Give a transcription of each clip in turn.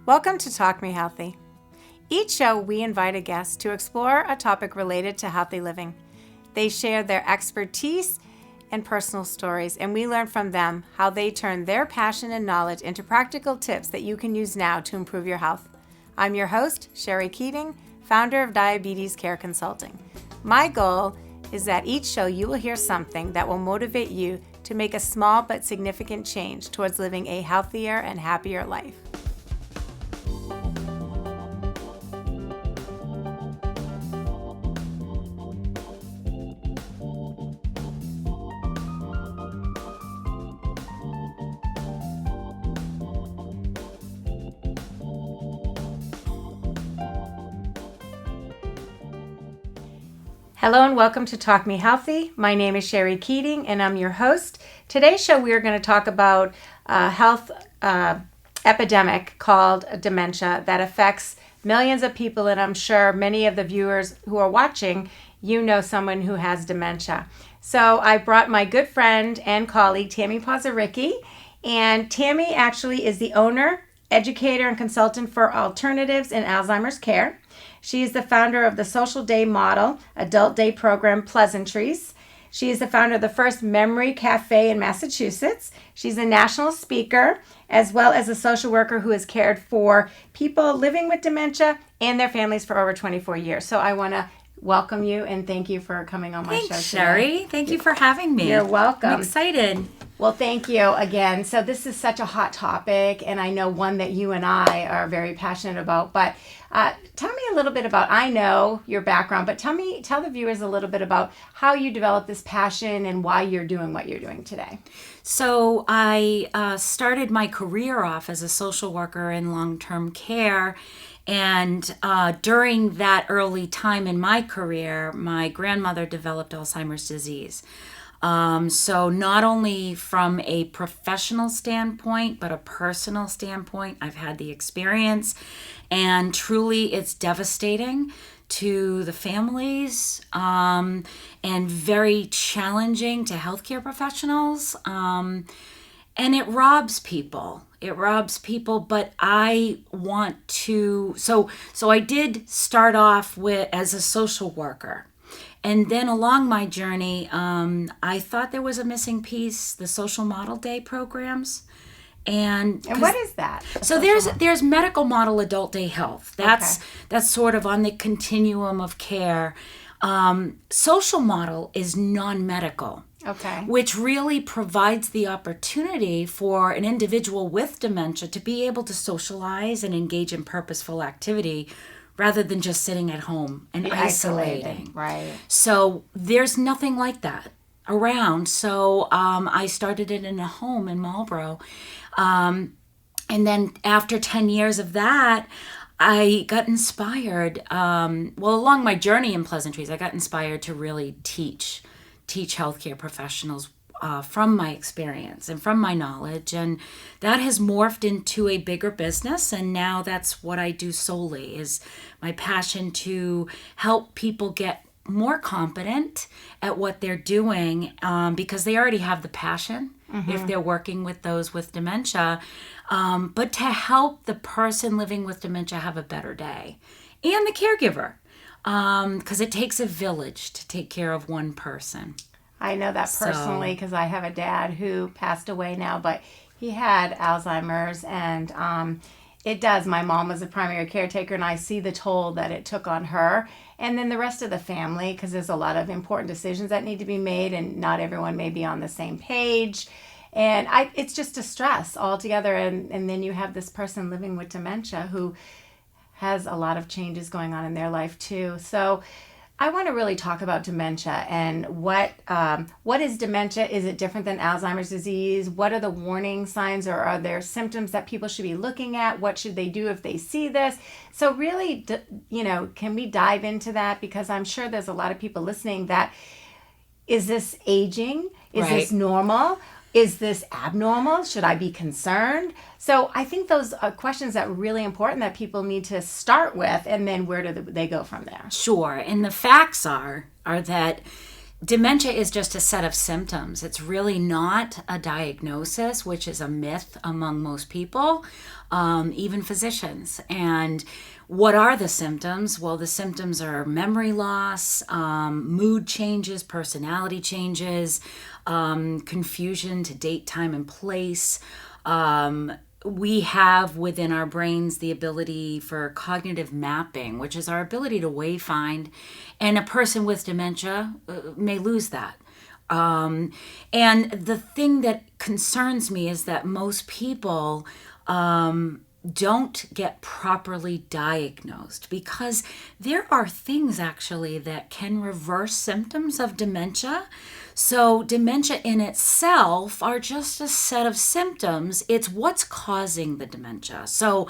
Welcome to Talk Me Healthy. Each show, we invite a guest to explore a topic related to healthy living. They share their expertise and personal stories, and we learn from them how they turn their passion and knowledge into practical tips that you can use now to improve your health. I'm your host, Scherrie Keating, founder of Diabetes Care Consulting. My goal is that each show you will hear something that will motivate you to make a small but significant change towards living a healthier and happier life. Hello and welcome to Talk Me Healthy. My name is Scherrie Keating and I'm your host. Today's show we are going to talk about a health epidemic called dementia that affects millions of people, and I'm sure many of the viewers who are watching, you know someone who has dementia. So I brought my good friend and colleague Tammy Pozerycki, and Tammy actually is the owner, educator, and consultant for alternatives in Alzheimer's care. She is the founder of the Social Day Model Adult Day Program Pleasantries. She is the founder of the first Memory Cafe in Massachusetts. She's a national speaker, as well as a social worker who has cared for people living with dementia and their families for over 24 years. So I want to welcome you and thank you for coming on my show today. Scherrie. Thank you for having me. You're welcome. I'm excited. Well, thank you again. So this is such a hot topic, and I know one that you and I are very passionate about. But tell me a little bit about, I know your background, but tell the viewers a little bit about how you developed this passion and why you're doing what you're doing today. So I started my career off as a social worker in long-term care. And during that early time in my career, my grandmother developed Alzheimer's disease. So not only from a professional standpoint, but a personal standpoint, I've had the experience, and truly it's devastating to the families, and very challenging to healthcare professionals. And it robs people. But I want to, so I did start off as a social worker. And then along my journey, I thought there was a missing piece, the social model day programs. And what is that? So there's medical model adult day health. That's sort of on the continuum of care. Social model is non-medical. Okay. Which really provides the opportunity for an individual with dementia to be able to socialize and engage in purposeful activity rather than just sitting at home and isolating. Right. So there's nothing like that around. So I started it in a home in Marlborough. And then after 10 years of that, I got inspired. Along my journey in Pleasantries, I got inspired to really teach healthcare professionals from my experience and from my knowledge, and that has morphed into a bigger business, and now that's what I do solely, is my passion to help people get more competent at what they're doing, because they already have the passion if they're working with those with dementia, but to help the person living with dementia have a better day, and the caregiver. Because it takes a village to take care of one person. I know that personally because I have a dad who passed away now, but he had Alzheimer's, and it does. My mom was a primary caretaker, and I see the toll that it took on her. And then the rest of the family, because there's a lot of important decisions that need to be made, and not everyone may be on the same page. And it's just a stress altogether. And then you have this person living with dementia who has a lot of changes going on in their life too. So I want to really talk about dementia and what is dementia? Is it different than Alzheimer's disease? What are the warning signs, or are there symptoms that people should be looking at? What should they do if they see this? So really, can we dive into that? Because I'm sure there's a lot of people listening that, is this aging? Is this normal? Is this abnormal? Should I be concerned? So I think those are questions that are really important that people need to start with, and then where do they go from there? Sure. And the facts are that Dementia is just a set of symptoms. It's really not a diagnosis, which is a myth among most people, even physicians. And what are the symptoms? Well, the symptoms are memory loss, mood changes, personality changes, confusion to date, time, and place. We have within our brains the ability for cognitive mapping, which is our ability to wayfind, and a person with dementia may lose that. And the thing that concerns me is that most people don't get properly diagnosed, because there are things actually that can reverse symptoms of dementia. So dementia in itself are just a set of symptoms. It's what's causing the dementia. So,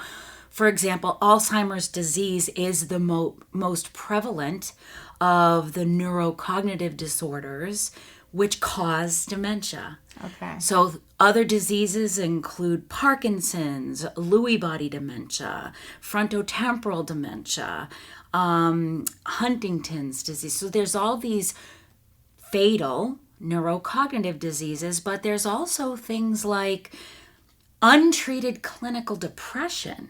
for example, Alzheimer's disease is the most prevalent of the neurocognitive disorders which cause dementia. Okay. So other diseases include Parkinson's, Lewy body dementia, frontotemporal dementia, Huntington's disease. So there's all these fatal neurocognitive diseases, but there's also things like untreated clinical depression,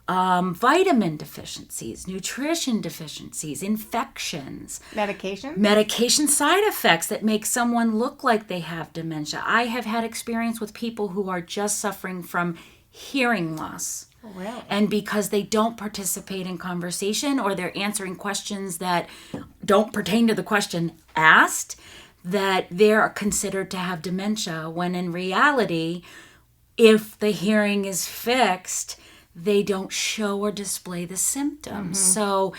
vitamin deficiencies, nutrition deficiencies, infections, medication side effects that make someone look like they have dementia. I have had experience with people who are just suffering from hearing loss. Oh, really? And because they don't participate in conversation, or they're answering questions that don't pertain to the question asked, that they're considered to have dementia, when in reality, if the hearing is fixed, they don't show or display the symptoms. So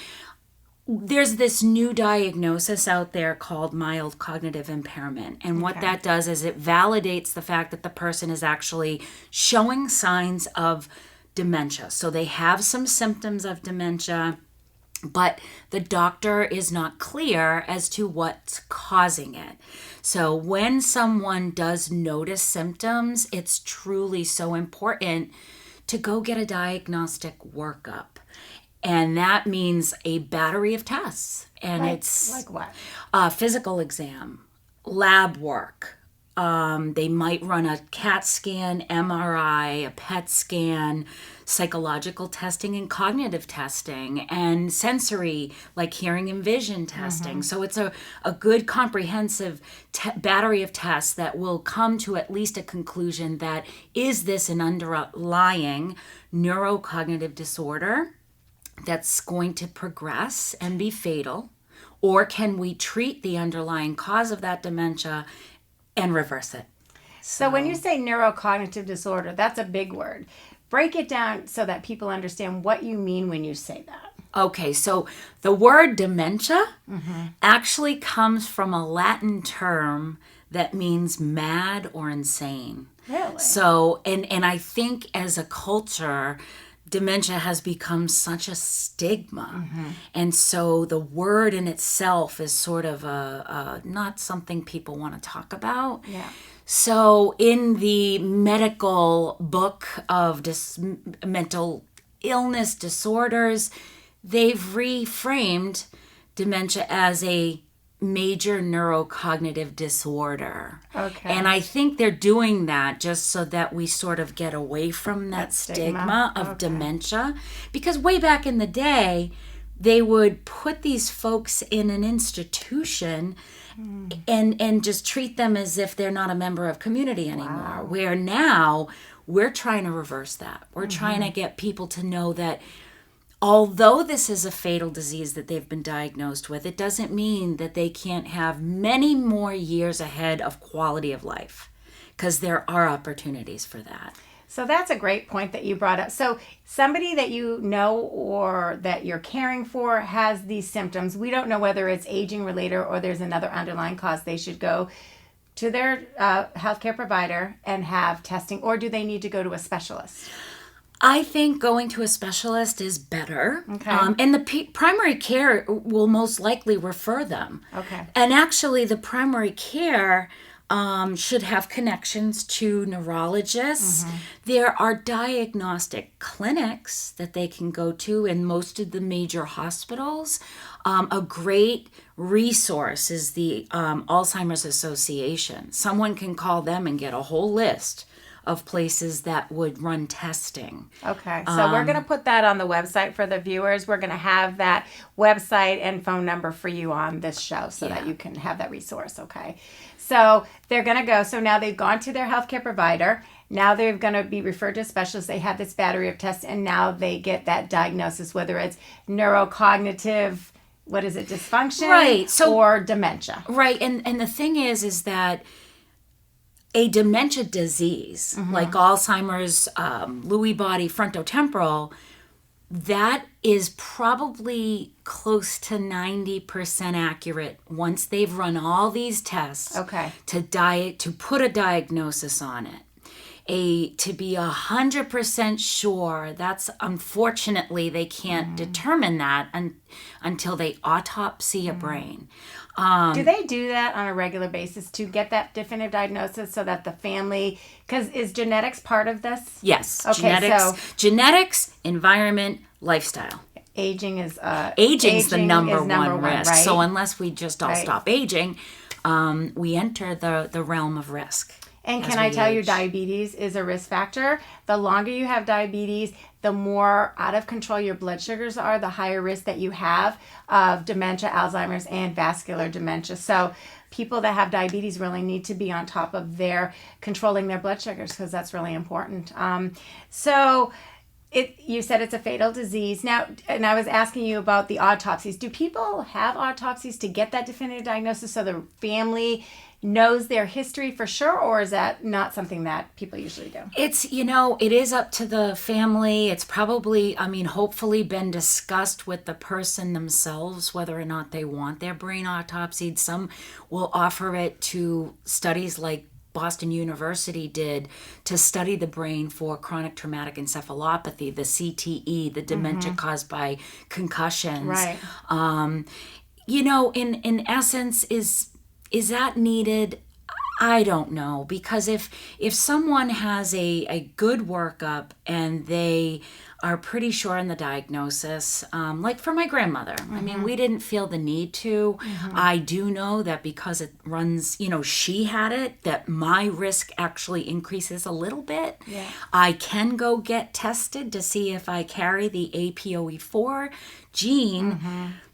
there's this new diagnosis out there called mild cognitive impairment. And what that does is it validates the fact that the person is actually showing signs of dementia. So they have some symptoms of dementia, but the doctor is not clear as to what's causing it. So when someone does notice symptoms, it's truly so important to go get a diagnostic workup. And that means a battery of tests. And it's like what? A physical exam, lab work. They might run a CAT scan, MRI, a PET scan, psychological testing and cognitive testing, and sensory, like hearing and vision testing. So it's a good comprehensive battery of tests that will come to at least a conclusion that, is this an underlying neurocognitive disorder that's going to progress and be fatal, or can we treat the underlying cause of that dementia and reverse it? So when you say neurocognitive disorder, that's a big word. Break it down so that people understand what you mean when you say that. Okay, so the word dementia actually comes from a Latin term that means mad or insane. Really? So, and I think as a culture, dementia has become such a stigma. And so the word in itself is sort of not something people want to talk about. Yeah. So in the medical book of mental illness disorders, they've reframed dementia as a major neurocognitive disorder. Okay. And I think they're doing that just so that we sort of get away from that stigma of dementia. Because way back in the day, they would put these folks in an institution and just treat them as if they're not a member of community anymore. Wow. Where now we're trying to reverse that. We're trying to get people to know that although this is a fatal disease that they've been diagnosed with, it doesn't mean that they can't have many more years ahead of quality of life, because there are opportunities for that. So that's a great point that you brought up. So somebody that you know or that you're caring for has these symptoms. We don't know whether it's aging related or there's another underlying cause. They should go to their healthcare provider and have testing, or do they need to go to a specialist? I think going to a specialist is better. Okay. And the primary care will most likely refer them. Okay. And actually the primary care should have connections to neurologists. There are diagnostic clinics that they can go to in most of the major hospitals. A great resource is the Alzheimer's Association. Someone can call them and get a whole list of places that would run testing. Okay, so we're going to put that on the website for the viewers. We're going to have that website and phone number for you on this show so that you can have that resource, okay? So they're going to go. So now they've gone to their healthcare provider. Now they're going to be referred to a specialist. They have this battery of tests, and now they get that diagnosis, whether it's neurocognitive, what is it, dysfunction, right? So, or dementia. Right, and the thing is that a dementia disease, like Alzheimer's, Lewy body, frontotemporal, that is probably close to 90% accurate once they've run all these tests to put a diagnosis on it. To be 100% sure, that's unfortunately they can't determine that until they autopsy a brain. Do they do that on a regular basis to get that definitive diagnosis so that the family, because is genetics part of this? Yes. Okay, genetics, environment, lifestyle. Aging is aging's the number one risk. Right? So unless we just all stop aging, we enter the realm of risk. And can I tell you, diabetes is a risk factor. The longer you have diabetes, the more out of control your blood sugars are, the higher risk that you have of dementia, Alzheimer's, and vascular dementia. So people that have diabetes really need to be on top of their controlling their blood sugars because that's really important. You said it's a fatal disease. Now, and I was asking you about the autopsies. Do people have autopsies to get that definitive diagnosis so the family knows their history for sure, or is that not something that people usually do? It is up to the family. It's probably, hopefully been discussed with the person themselves, whether or not they want their brain autopsied. Some will offer it to studies like Boston University did to study the brain for chronic traumatic encephalopathy, the CTE, the dementia caused by concussions. Right. In essence, is that needed? I don't know, because if someone has a good workup and they are pretty sure in the diagnosis, like for my grandmother, we didn't feel the need to. I do know that because it runs, she had it, that my risk actually increases a little bit. Yeah. I can go get tested to see if I carry the APOE4 gene.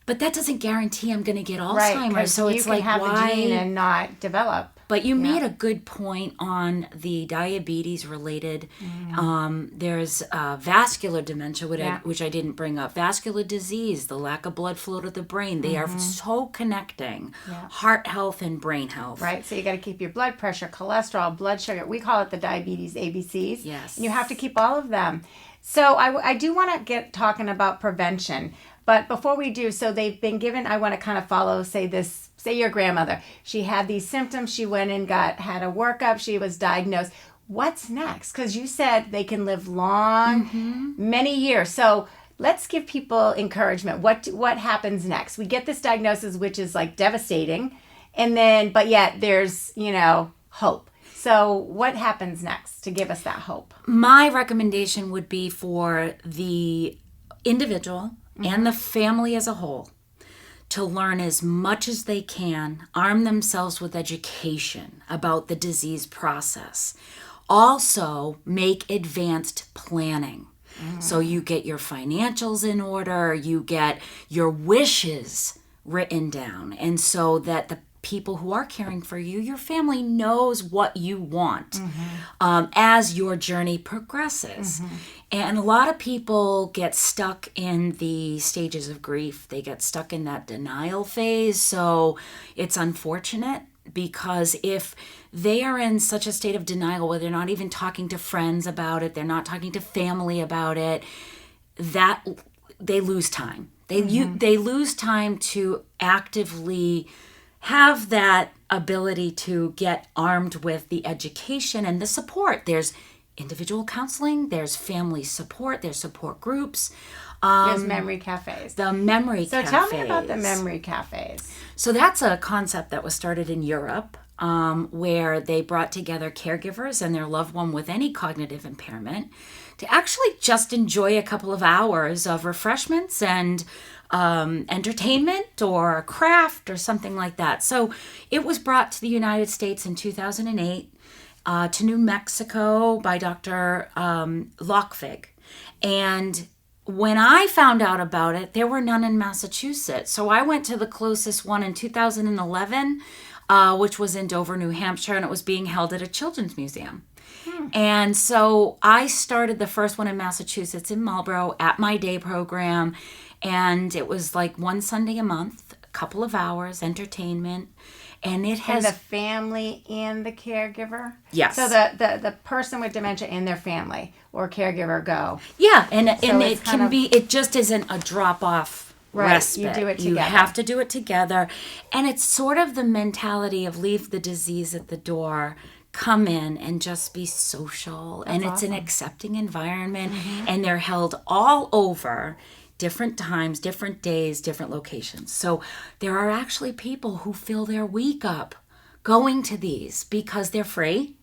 But that doesn't guarantee I'm going to get Alzheimer's. Right, so it's like, have why? The gene and not develop. But you made a good point on the diabetes related. There's vascular dementia, which I didn't bring up. Vascular disease, the lack of blood flow to the brain. They are so connecting. Heart health and brain health. Right. So you got to keep your blood pressure, cholesterol, blood sugar. We call it the diabetes ABCs. Yes. And you have to keep all of them. So I do want to get talking about prevention. But before we do, so they've been given, I want to kind of follow, say your grandmother. She had these symptoms. She went and had a workup. She was diagnosed. What's next? Because you said they can live long, many years. So let's give people encouragement. What happens next? We get this diagnosis, which is like devastating. And then, but yet there's, hope. So what happens next to give us that hope? My recommendation would be for the individual and the family as a whole to learn as much as they can, arm themselves with education about the disease process. Also, make advanced planning. So you get your financials in order, you get your wishes written down, and so that the people who are caring for you, your family knows what you want as your journey progresses. And a lot of people get stuck in the stages of grief. They get stuck in that denial phase. So it's unfortunate because if they are in such a state of denial where they're not even talking to friends about it, they're not talking to family about it, that they lose time. They lose time to actively have that ability to get armed with the education and the support. There's individual counseling, there's family support, there's support groups. There's memory cafes. The memory cafes. So tell me about the memory cafes. So that's a concept that was started in Europe. where they brought together caregivers and their loved one with any cognitive impairment to actually just enjoy a couple of hours of refreshments and entertainment or a craft or something like that. So it was brought to the United States in 2008, to New Mexico by Dr. Lockfig. And when I found out about it, there were none in Massachusetts. So I went to the closest one in 2011, which was in Dover, New Hampshire, and it was being held at a children's museum. And so I started the first one in Massachusetts in Marlborough at my day program. And it was like one Sunday a month, a couple of hours, entertainment. And it has... And the family and the caregiver? Yes. So the person with dementia and their family or caregiver go. Yeah, and So it can be, it just isn't a drop-off respite. You do it together. You have to do it together. And it's sort of the mentality of leave the disease at the door, come in and just be social. And it's an accepting environment. And they're held all over different times, different days, different locations. So there are actually people who fill their week up going to these because they're free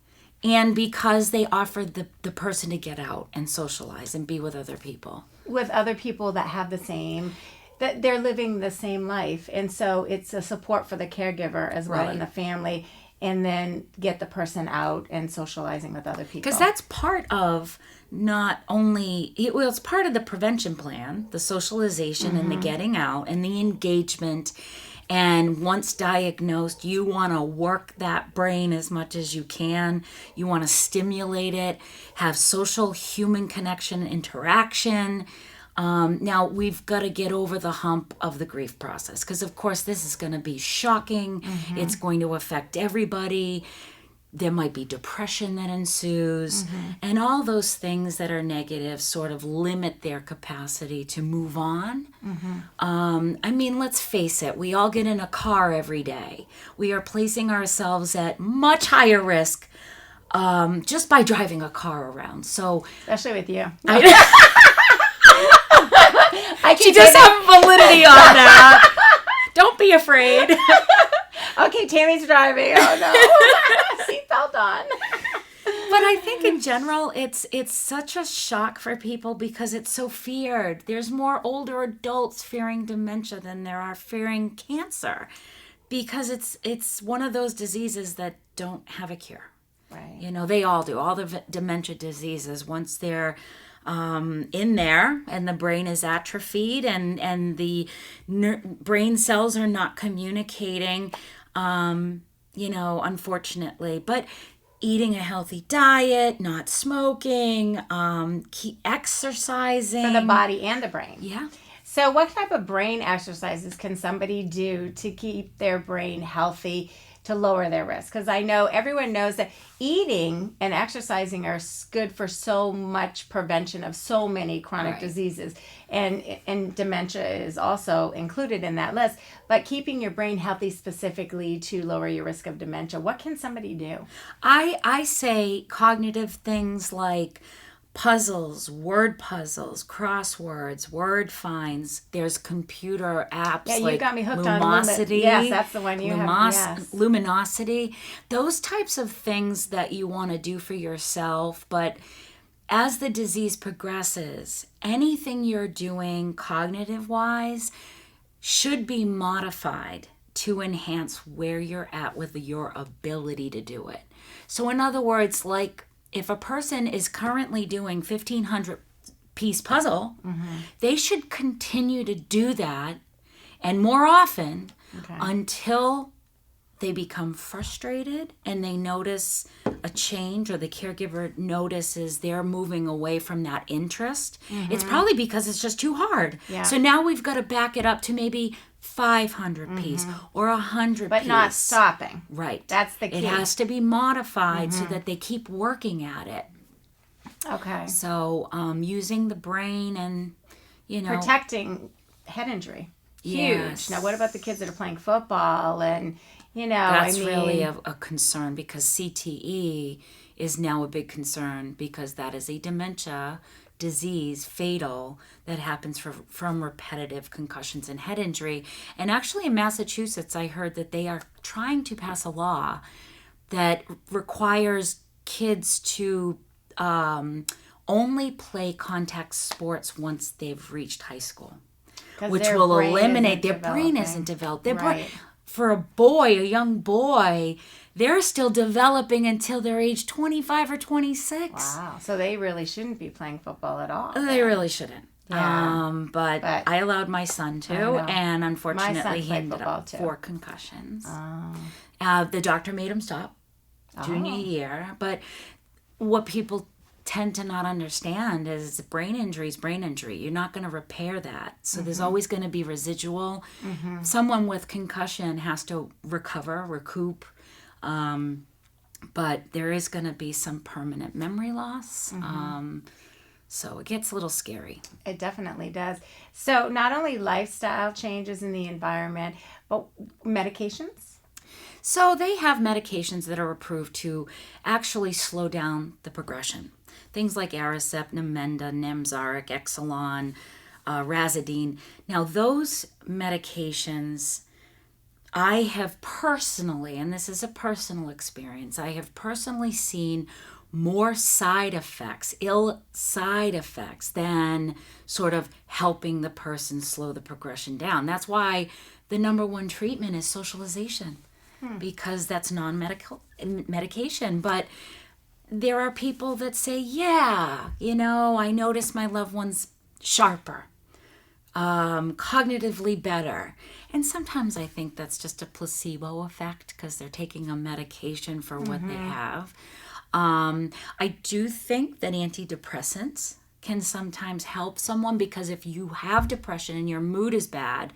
and because they offer the person to get out and socialize and be with other people. With other people that have the same, that they're living the same life. And so it's a support for the caregiver as well and the family, and then get the person out and socializing with other people. Because that's part of not only, it's part of the prevention plan, the socialization and the getting out and the engagement. And once diagnosed, you want to work that brain as much as you can. You want to stimulate it, have social human connection, interaction. Now, we've got to get over the hump of the grief process because, of course, this is going to be shocking. It's going to affect everybody. There might be depression that ensues. And all those things that are negative sort of limit their capacity to move on. I mean, let's face it. We all get in a car every day. We are placing ourselves at much higher risk just by driving a car around. So, especially with you. She does have validity on that. Don't be afraid. Okay, Tammy's driving. Oh no. Seatbelt on. But I think in general, it's such a shock for people because it's so feared. There's more older adults fearing dementia than there are fearing cancer because it's one of those diseases that don't have a cure. Right. You know, they all do. All the dementia diseases, once they're in there and the brain is atrophied and the brain cells are not communicating, unfortunately. But eating a healthy diet, not smoking, keep exercising. For the body and the brain. Yeah. So what type of brain exercises can somebody do to keep their brain healthy, to lower their risk? Because I know everyone knows that eating and exercising are good for so much prevention of so many chronic diseases. And dementia is also included in that list. But keeping your brain healthy specifically to lower your risk of dementia, what can somebody do? I say cognitive things like puzzles, word puzzles, crosswords, word finds. There's computer apps you like got me hooked Lumosity. Yes, that's the one you have. Yes. Luminosity. Those types of things that you want to do for yourself. But as the disease progresses, anything you're doing cognitive-wise should be modified to enhance where you're at with your ability to do it. So in other words, like, if a person is currently doing 1,500 piece puzzle, they should continue to do that and more often until they become frustrated and they notice a change, or the caregiver notices they're moving away from that interest. It's probably because it's just too hard. Yeah. So now we've got to back it up to maybe 500 piece or 100 but piece. Not stopping. Right. That's the key. It has to be modified so that they keep working at it. Okay. So using the brain and, protecting head injury. Huge. Yes. Now, what about the kids that are playing football and, That's really a concern because CTE is now a big concern because that is a dementia disease, fatal, that happens from repetitive concussions and head injury. And actually in Massachusetts, I heard that they are trying to pass a law that requires kids to only play contact sports once they've reached high school, which will eliminate their brain isn't developed. For a young boy, they're still developing until they're age 25 or 26. Wow. So they really shouldn't be playing football at all. They really shouldn't. Yeah. But I allowed my son to, and unfortunately he ended up 4 concussions. The doctor made him stop junior year. But what people tend to not understand is brain injury is brain injury. You're not going to repair that. So there's always going to be residual. Someone with concussion has to recoup. But there is going to be some permanent memory loss. So it gets a little scary. It definitely does. So not only lifestyle changes in the environment, but medications? So they have medications that are approved to actually slow down the progression. Things like Aricept, Namenda, Nemzaric, Exelon, Razidine. Now those medications, I have personally, and this is a personal experience, I have personally seen more ill side effects than sort of helping the person slow the progression down. That's why the number one treatment is socialization, because that's non-medical medication. But there are people that say, I notice my loved one's sharper, cognitively better. And sometimes I think that's just a placebo effect because they're taking a medication for what they have. I do think that antidepressants can sometimes help someone, because if you have depression and your mood is bad,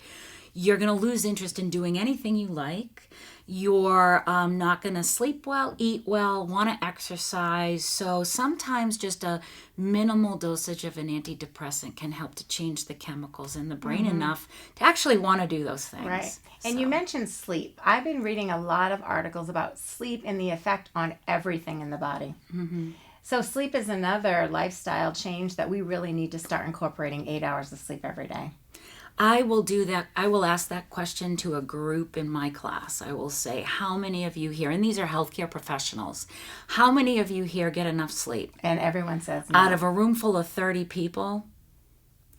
you're going to lose interest in doing anything you like. You're not going to sleep well, eat well, want to exercise. So sometimes just a minimal dosage of an antidepressant can help to change the chemicals in the brain enough to actually want to do those things. Right. And you mentioned sleep. I've been reading a lot of articles about sleep and the effect on everything in the body. So sleep is another lifestyle change that we really need to start incorporating 8 hours of sleep every day. I will do that. I will ask that question to a group in my class. I will say, how many of you here, and these are healthcare professionals, how many of you here get enough sleep? And everyone says no. Out of a room full of 30 people,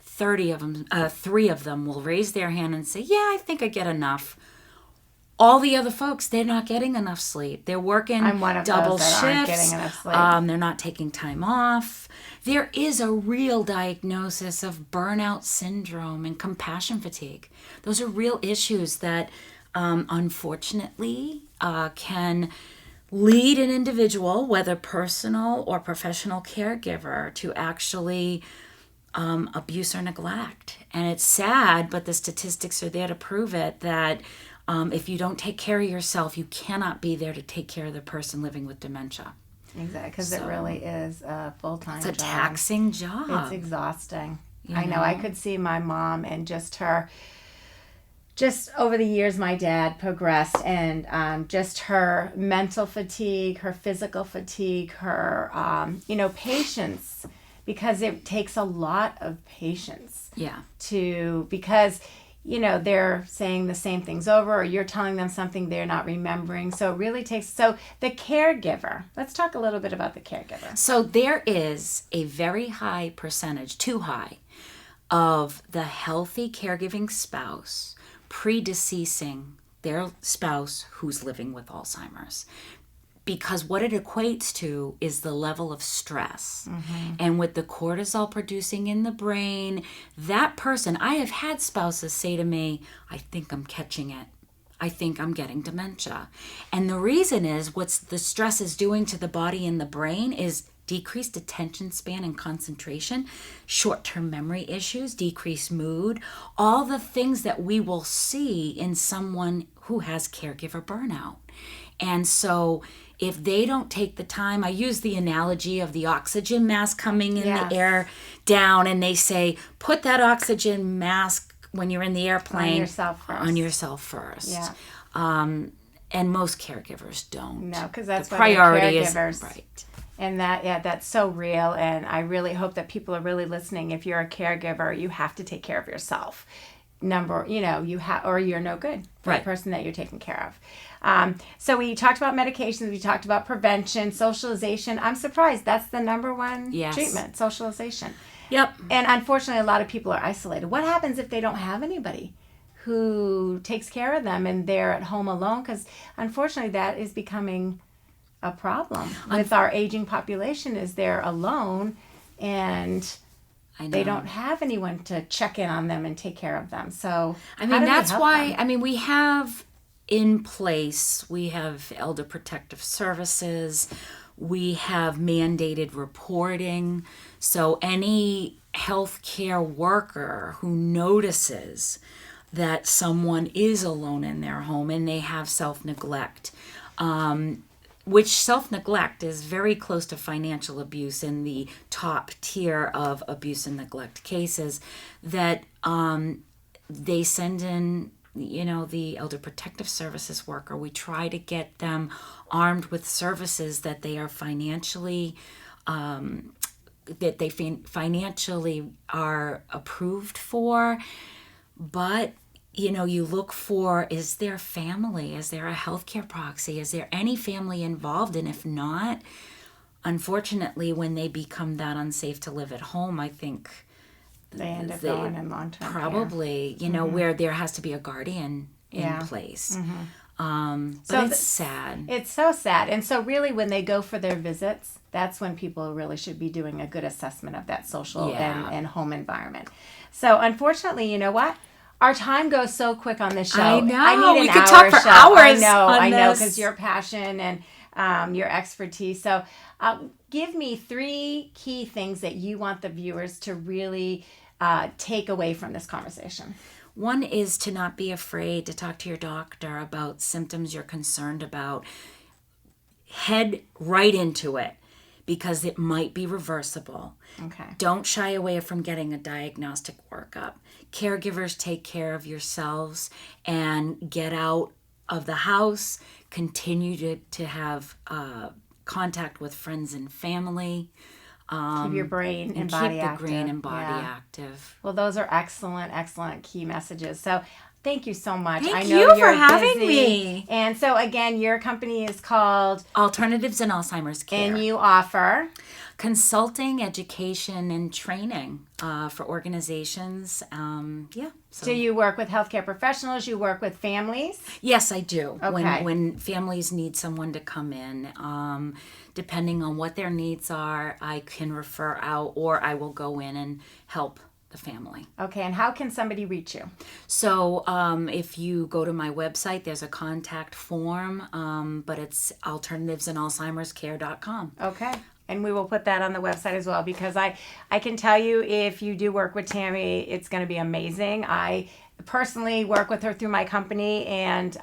3 of them will raise their hand and say, yeah, I think I get enough. All the other folks, they're not getting enough sleep. They're working double shifts. Aren't getting enough sleep. They're not taking time off. There is a real diagnosis of burnout syndrome and compassion fatigue. Those are real issues that, unfortunately, can lead an individual, whether personal or professional caregiver, to actually abuse or neglect. And it's sad, but the statistics are there to prove it, that if you don't take care of yourself, you cannot be there to take care of the person living with dementia. Exactly, because it really is a full-time job. It's a taxing job. It's exhausting. I know. I could see my mom and just over the years, my dad progressed, and just her mental fatigue, her physical fatigue, her, patience, because it takes a lot of patience. Yeah. Because they're saying the same things over, or you're telling them something they're not remembering. So it really takes, the caregiver, let's talk a little bit about the caregiver. So there is a very high percentage, too high, of the healthy caregiving spouse predeceasing their spouse who's living with Alzheimer's. Because what it equates to is the level of stress. And with the cortisol producing in the brain, that person, I have had spouses say to me, I think I'm catching it. I think I'm getting dementia. And the reason is what the stress is doing to the body and the brain is decreased attention span and concentration, short-term memory issues, decreased mood, all the things that we will see in someone who has caregiver burnout. And so if they don't take the time, I use the analogy of the oxygen mask coming in the air down, and they say, put that oxygen mask when you're in the airplane on yourself first. Yeah. And most caregivers don't. No, because that's the why priority caregivers. Is right. And that's so real. And I really hope that people are really listening. If you're a caregiver, you have to take care of yourself. Or you're no good for the person that you're taking care of. So we talked about medications, we talked about prevention, socialization. I'm surprised that's the number one treatment, socialization. Yep. And unfortunately, a lot of people are isolated. What happens if they don't have anybody who takes care of them and they're at home alone? Because unfortunately, that is becoming a problem with our aging population. Is they're alone and they don't have anyone to check in on them and take care of them. So that's why we have in place, we have elder protective services, we have mandated reporting. So any healthcare worker who notices that someone is alone in their home and they have self-neglect, which self-neglect is very close to financial abuse in the top tier of abuse and neglect cases, that they send in, the elder protective services worker. We try to get them armed with services that they are financially financially are approved for, but you look for, is there family? Is there a healthcare proxy? Is there any family involved? And if not, unfortunately, when they become that unsafe to live at home, I think they end up going in long-term probably, care. Where there has to be a guardian in place. But it's sad. It's so sad. And so really when they go for their visits, that's when people really should be doing a good assessment of that social and home environment. So unfortunately, you know what? Our time goes so quick on this show. I know. I need an we could hour talk for show. hours. I know, because your passion and your expertise. So give me 3 key things that you want the viewers to really take away from this conversation. One is to not be afraid to talk to your doctor about symptoms you're concerned about. Head right into it, because it might be reversible. Okay. Don't shy away from getting a diagnostic workup. Caregivers, take care of yourselves and get out of the house. Continue to have contact with friends and family. Keep your brain and body active. Keep the brain and body active. Well, those are excellent key messages. So thank you so much. Thank I know you you're for having busy. me. And so again, your company is called Alternatives in Alzheimer's Care. And you offer consulting, education, and training for organizations. So. Do you work with healthcare professionals? You work with families? Yes, I do. Okay. When families need someone to come in, depending on what their needs are, I can refer out, or I will go in and help the family. Okay, and how can somebody reach you? So if you go to my website, there's a contact form, but it's alternativesinalzheimerscare.com. Okay. And we will put that on the website as well, because I can tell you, if you do work with Tammy, it's going to be amazing. I personally work with her through my company, and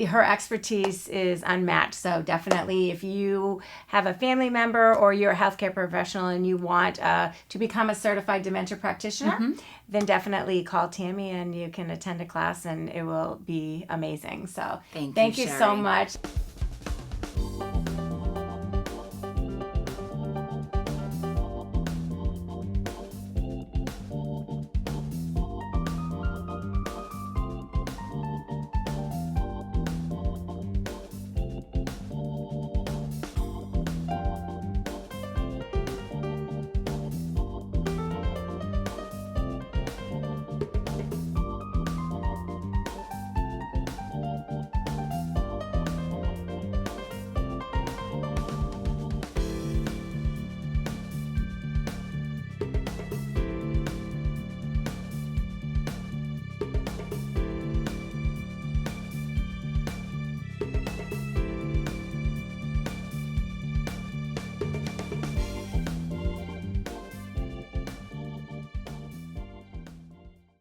her expertise is unmatched. So definitely, if you have a family member or you're a healthcare professional and you want to become a certified dementia practitioner, then definitely call Tammy and you can attend a class and it will be amazing. So thank you Scherrie. so much.